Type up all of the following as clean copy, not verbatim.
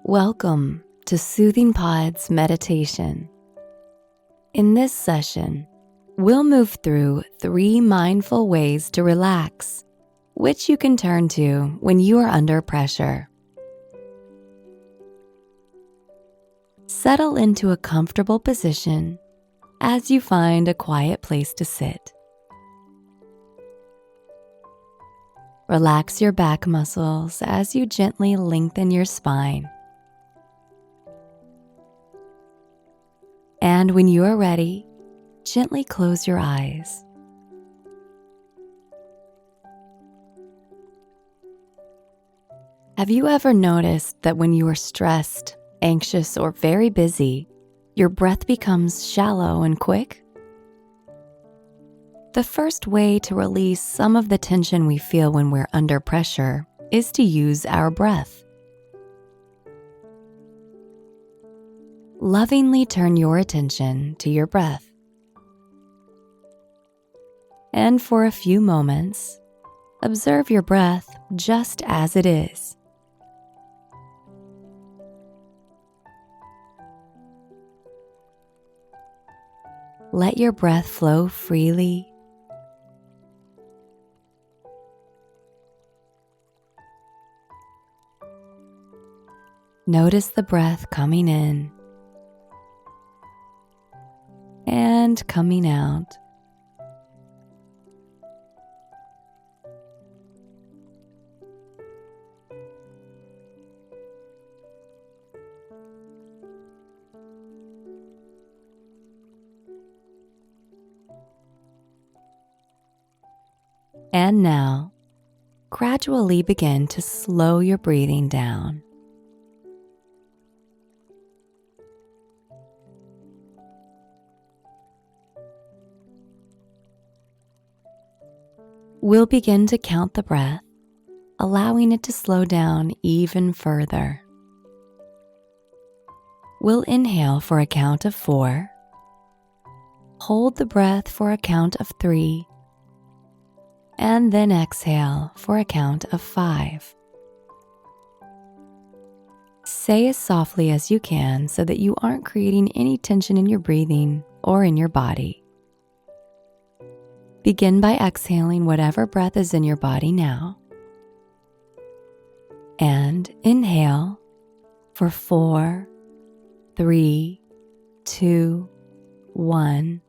Welcome to Soothing Pod's meditation. In this session, we'll move through 3 mindful ways to relax, which you can turn to when you are under pressure. Settle into a comfortable position as you find a quiet place to sit. Relax your back muscles as you gently lengthen your spine. And when you are ready, gently close your eyes. Have you ever noticed that when you are stressed, anxious, or very busy, your breath becomes shallow and quick? The first way to release some of the tension we feel when we're under pressure is to use our breath. Lovingly turn your attention to your breath. And for a few moments, observe your breath just as it is. Let your breath flow freely. Notice the breath coming in and coming out. And now, gradually begin to slow your breathing down. We'll begin to count the breath, allowing it to slow down even further. We'll inhale for a count of 4, hold the breath for a count of 3, and then exhale for a count of 5. Say as softly as you can so that you aren't creating any tension in your breathing or in your body. Begin by exhaling whatever breath is in your body now. And inhale for 4, 3, 2, 1.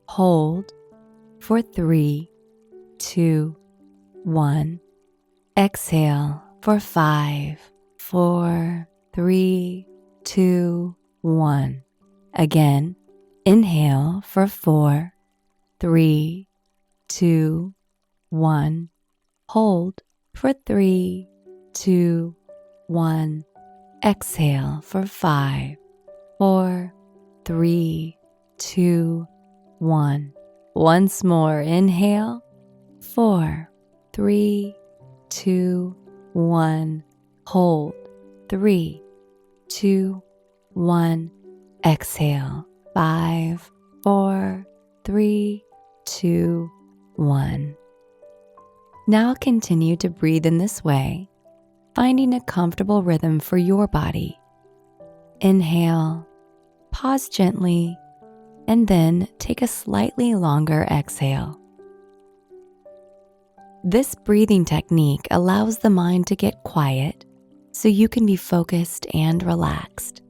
Hold for 3, 2, 1. Exhale for 5, 4, 3, 2, 1. Again, inhale for 4, 3, 2, 1. Hold for 3, 2, 1. Exhale for 5, 4, 3, 2, 1. Once more, inhale, 4, 3, 2, 1. Hold, 3, 2, 1. Exhale, 5, 4, 3, 2, 1. Now continue to breathe in this way, finding a comfortable rhythm for your body. Inhale, pause gently, and then take a slightly longer exhale. This breathing technique allows the mind to get quiet so you can be focused and relaxed.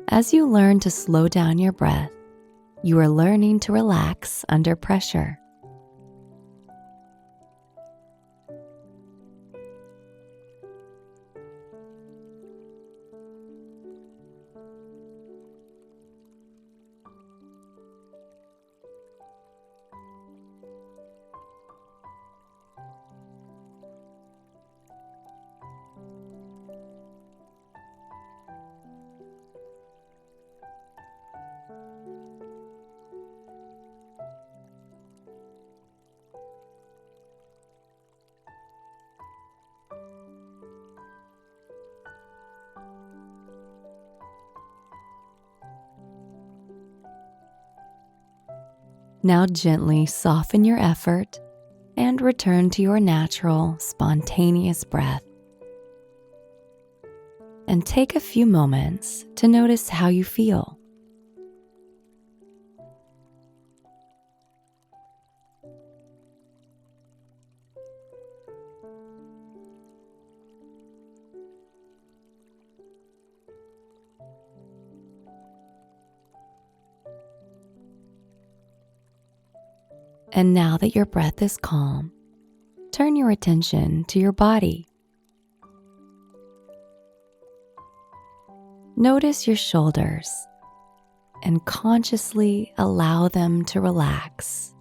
As you learn to slow down your breath, you are learning to relax under pressure. Now gently soften your effort and and return to your natural, spontaneous breath. And take a few moments to notice how you feel. And now that your breath is calm, turn your attention to your body. Notice your shoulders and consciously allow them to relax.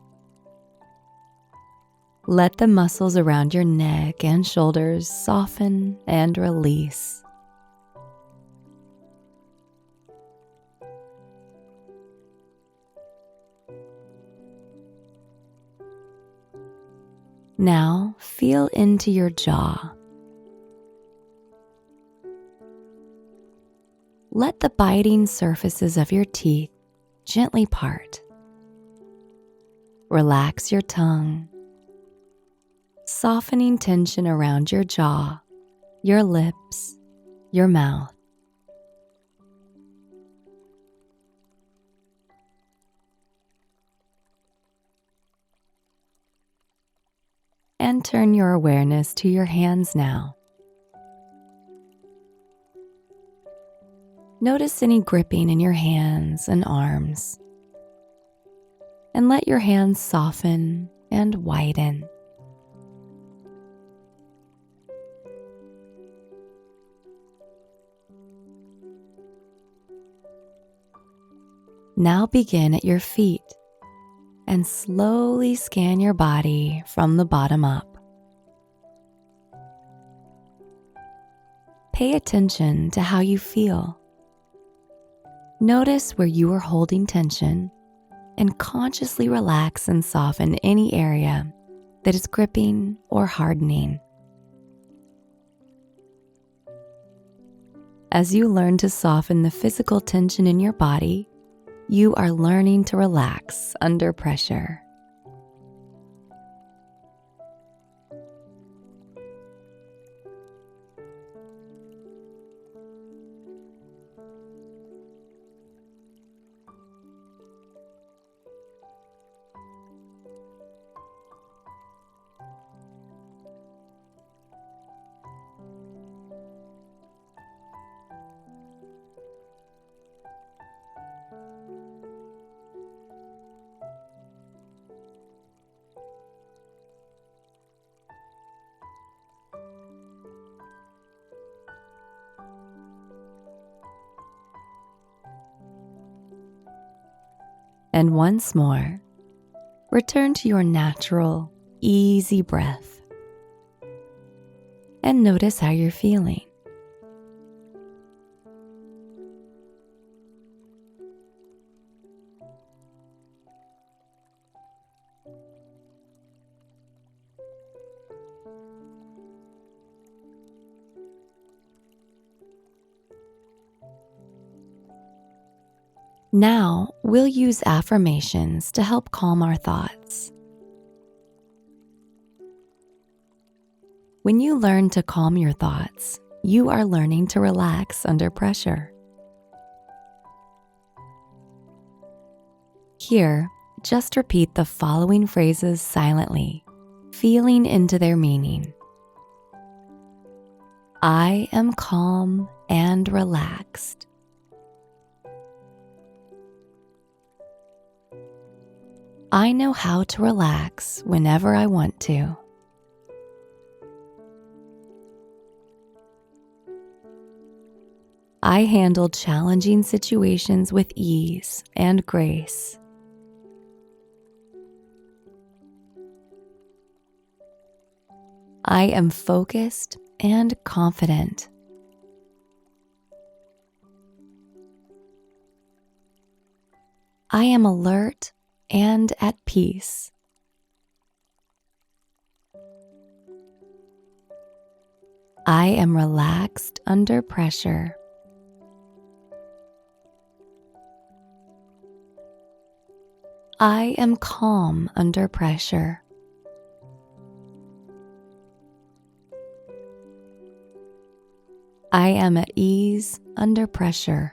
Let the muscles around your neck and shoulders soften and release. Now feel into your jaw. Let the biting surfaces of your teeth gently part. Relax your tongue, softening tension around your jaw, your lips, your mouth. And turn your awareness to your hands now. Notice any gripping in your hands and arms, and let your hands soften and widen. Now begin at your feet and slowly scan your body from the bottom up. Pay attention to how you feel. Notice where you are holding tension and consciously relax and soften any area that is gripping or hardening. As you learn to soften the physical tension in your body, you are learning to relax under pressure. And once more, return to your natural, easy breath. And notice how you're feeling. Now, we'll use affirmations to help calm our thoughts. When you learn to calm your thoughts, you are learning to relax under pressure. Here, just repeat the following phrases silently, feeling into their meaning. I am calm and relaxed. I know how to relax whenever I want to. I handle challenging situations with ease and grace. I am focused and confident. I am alert and at peace. I am relaxed under pressure. I am calm under pressure. I am at ease under pressure.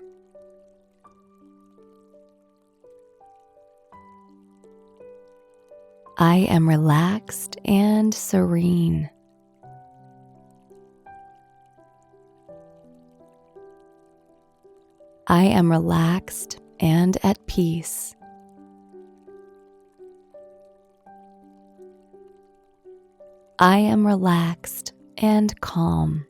I am relaxed and serene. I am relaxed and at peace. I am relaxed and calm.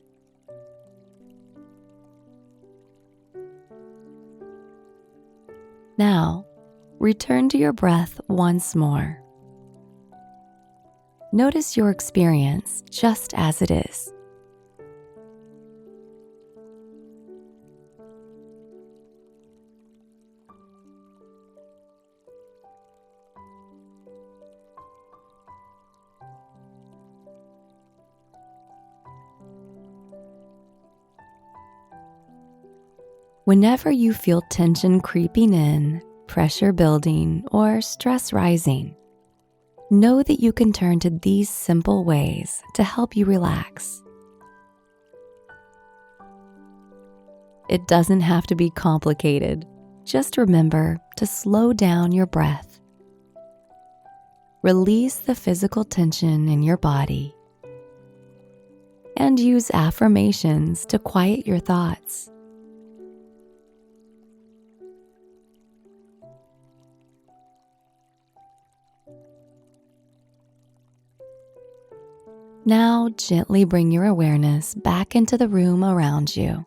Now, return to your breath once more. Notice your experience just as it is. Whenever you feel tension creeping in, pressure building, or stress rising, know that you can turn to these simple ways to help you relax. It doesn't have to be complicated. Just remember to slow down your breath. Release the physical tension in your body, and use affirmations to quiet your thoughts. Now gently bring your awareness back into the room around you.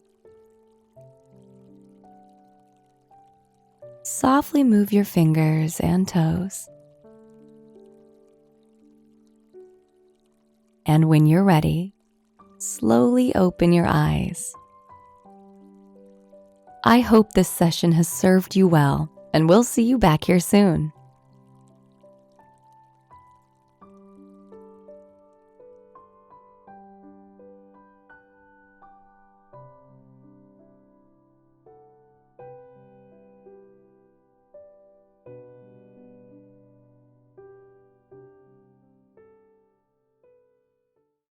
Softly move your fingers and toes. And when you're ready, slowly open your eyes. I hope this session has served you well, and we'll see you back here soon.